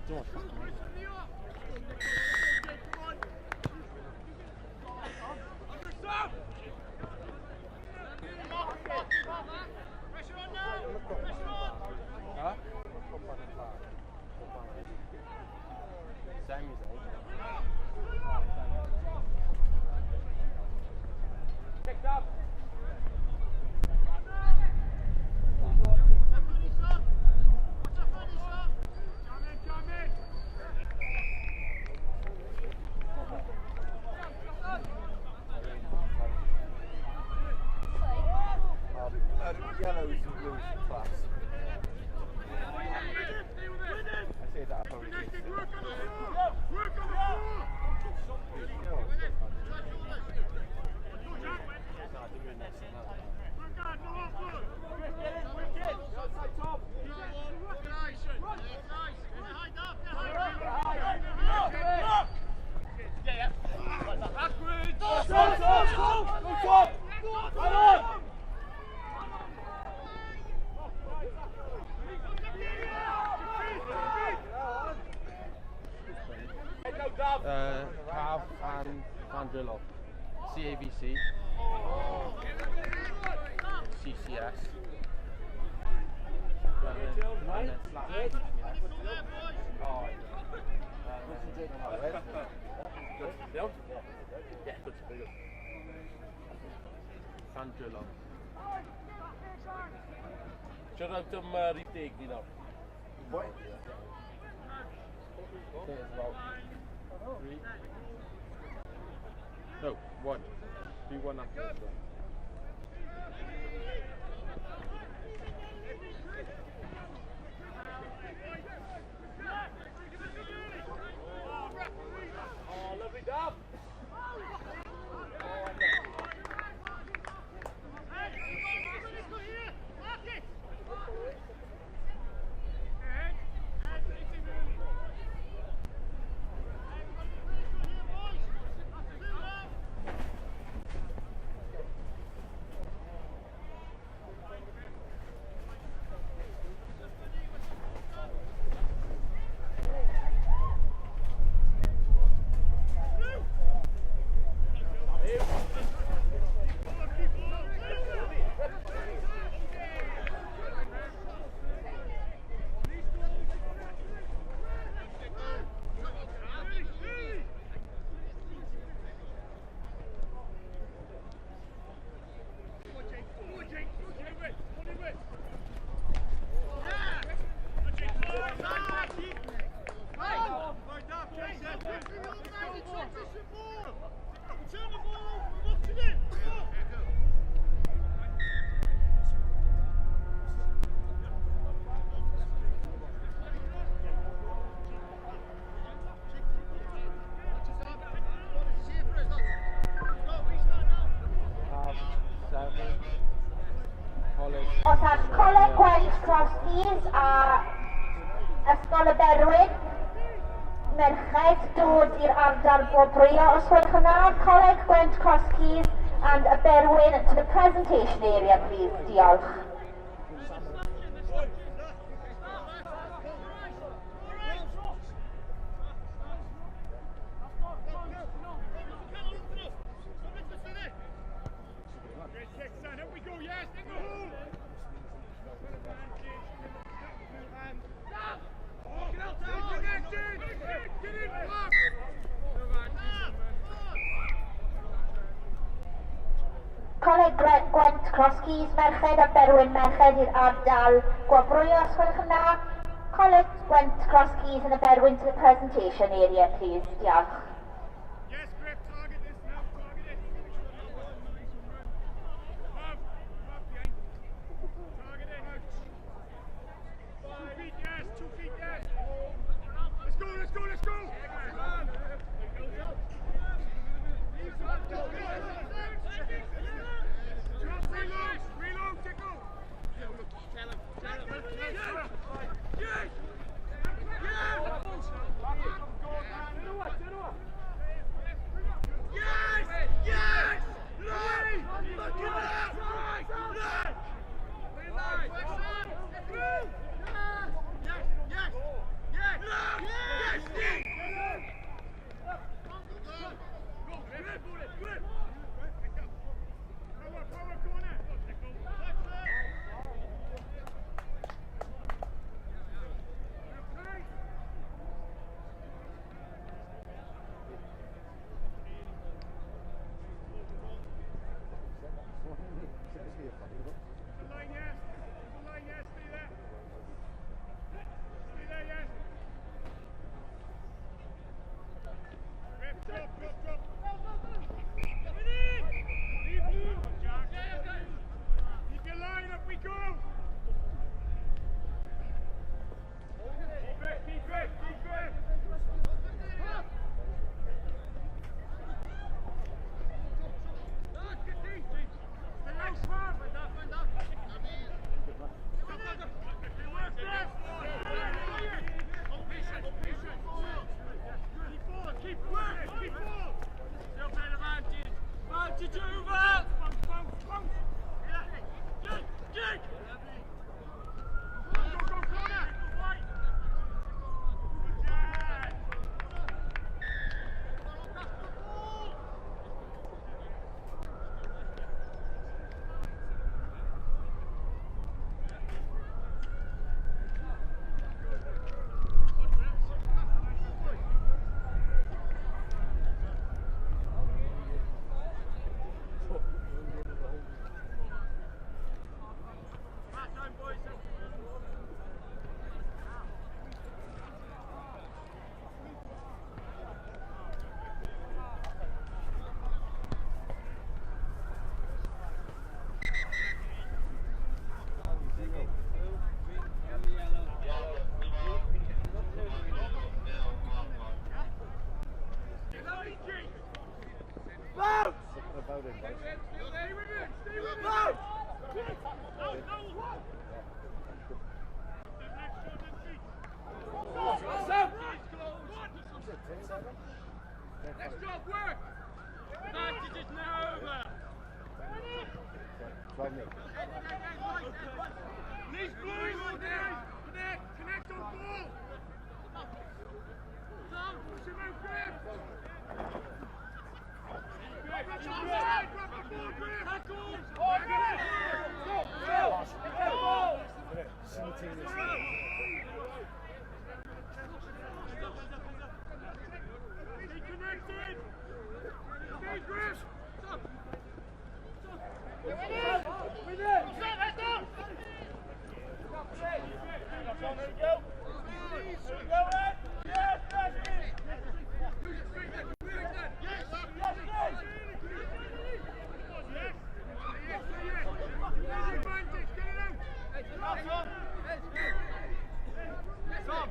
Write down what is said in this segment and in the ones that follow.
Don't. Huh? Same as picked up. Yellows and blues class. I say that probably. Cav and Vandrillo. CAVC. CCS. Vandrillo. Shut up some retake, you know. What? Three. No, one. Do one after this one. Oh, lovely job. Os ar Coleg Gwaith Crosties a Ysgol y Berwyn. Merched dod i'r ardal Bobrwyo os gwelwch yn dda. Coleg Gwent Crosties and y Berwyn to the presentation area, please. Diolch. Coleg Gwent Crosties, Merched a Berwyn, Merched i'r ardal Gwobrwyo os gwelwch yn dda. Coleg Gwent Crosties and the Berwyn to the presentation area, please. Diolch. Yes, grip, target this now, target it. Up behind. Target it. 2 feet, yes, 2 feet, yes. Let's go, let's go, let's go. Reload, take off. Yes! Yes! Lee! Look at that! Right! Yes! Yes! Yes! Stay connected. Stay gripped. Stop.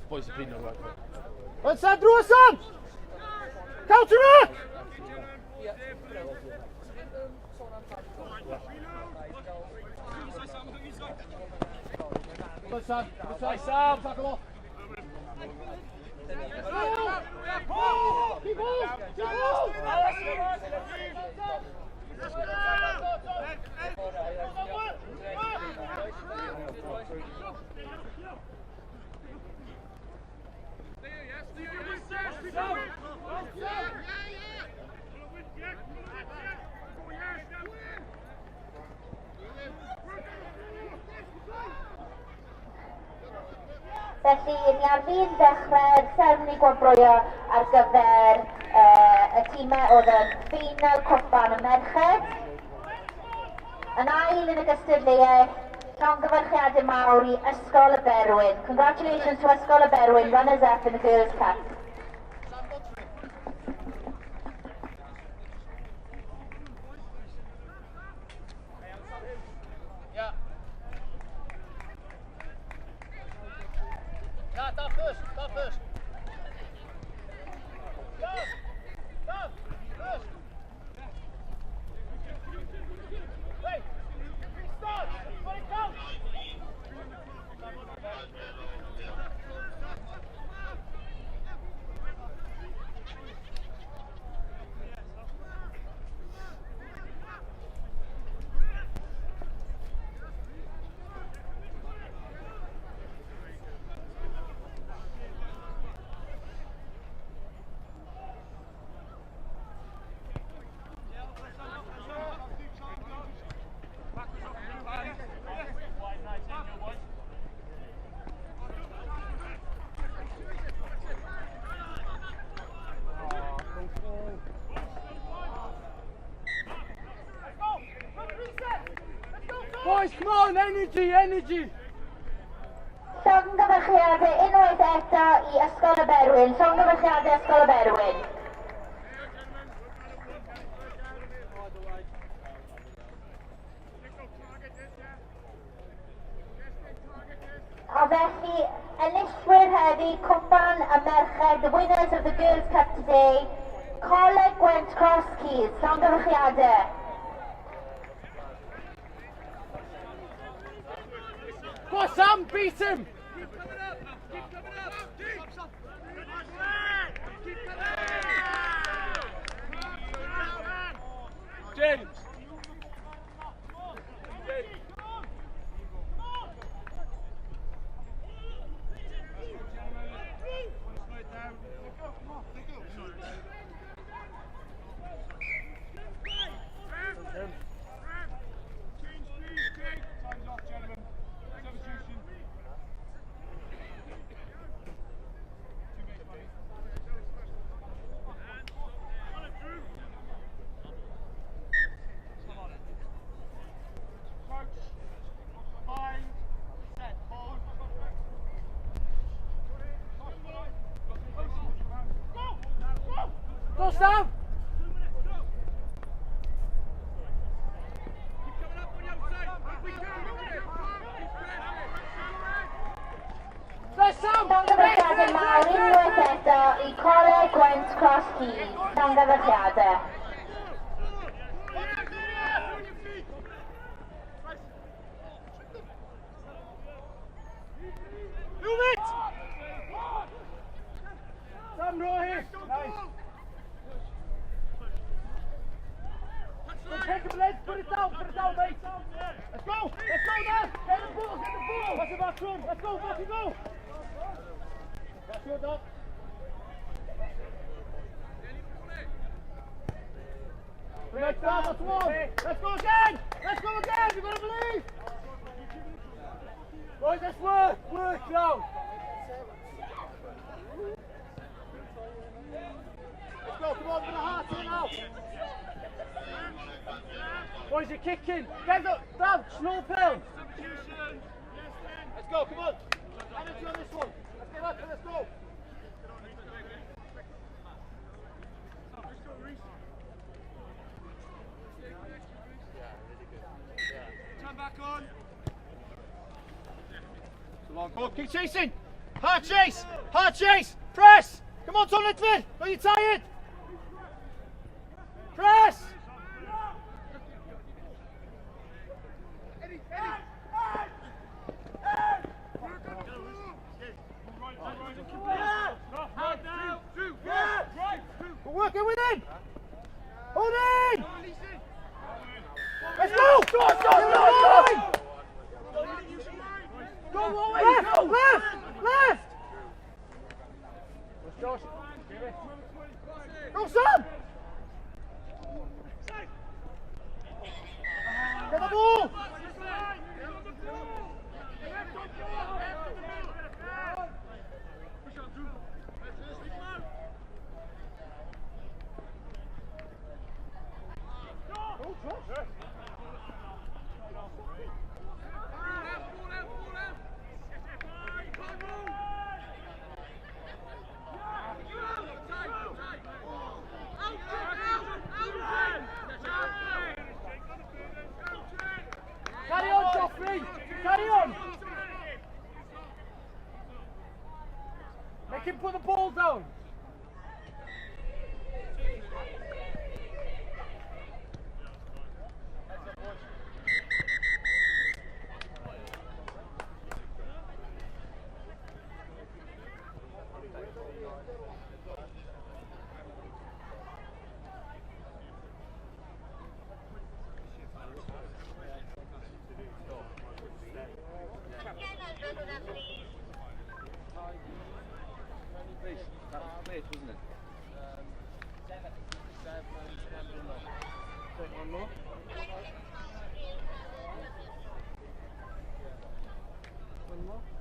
Boys have been alright. Well, Sam, through us, Sam! Counter it! Good, Sam. Good try, Sam. Tackle off. Keep on! Keep on! Felly, ni ar fin dechrau'r sermoni gwobrwyo ar gyfer y tîmau oedd yn ffinal cwpan y merched. Yn ail yn y gystadleuaeth, llongyfarchiadau mawr i Ysgol y Berwyn. Congratulations to Ysgol y Berwyn, runners-up in the Girls' Cup. Boys, come on, energy, energy! Llongyfarchiadau unwaith eto i Ysgol y Berwyn. Llongyfarchiadau Ysgol y Berwyn. O felly, enillwyr heddi, cwpan y merched, the winners of the Girls' Cup today, Coleg Gwent Cross Keys. Llongyfarchiadau. Go on, Sam, beat him! James! Go, Sam! Tangafiade ma unwaith eto i Coleg Gwent Cross Keys. Tangafiade. Move it! Sam, roll here. Nice. Go, take him, let's put it down, mate. Let's go, Dan. Get the ball. Watch the back run. Let's go, back you go. That's your dog. Next time, that's one. Let's go again. You've got to believe. Boys, let's work now. Let's go, come on, with the heart here now. Boys, you're kicking. Get up, down, slow pill. Let's go, come on. Energy on this one. Let's get up and let's go. Turn back on. Go, keep chasing. Hard chase. Press. Come on, Tom Litford. Are you tired? Press. We're working within. Hold in. Let's go. Go. Go, left. Josh. Go, son. Get the ball. Carry on, Joffrey! Carry on! Make him put the ball down! Wasn't it? One more. One more.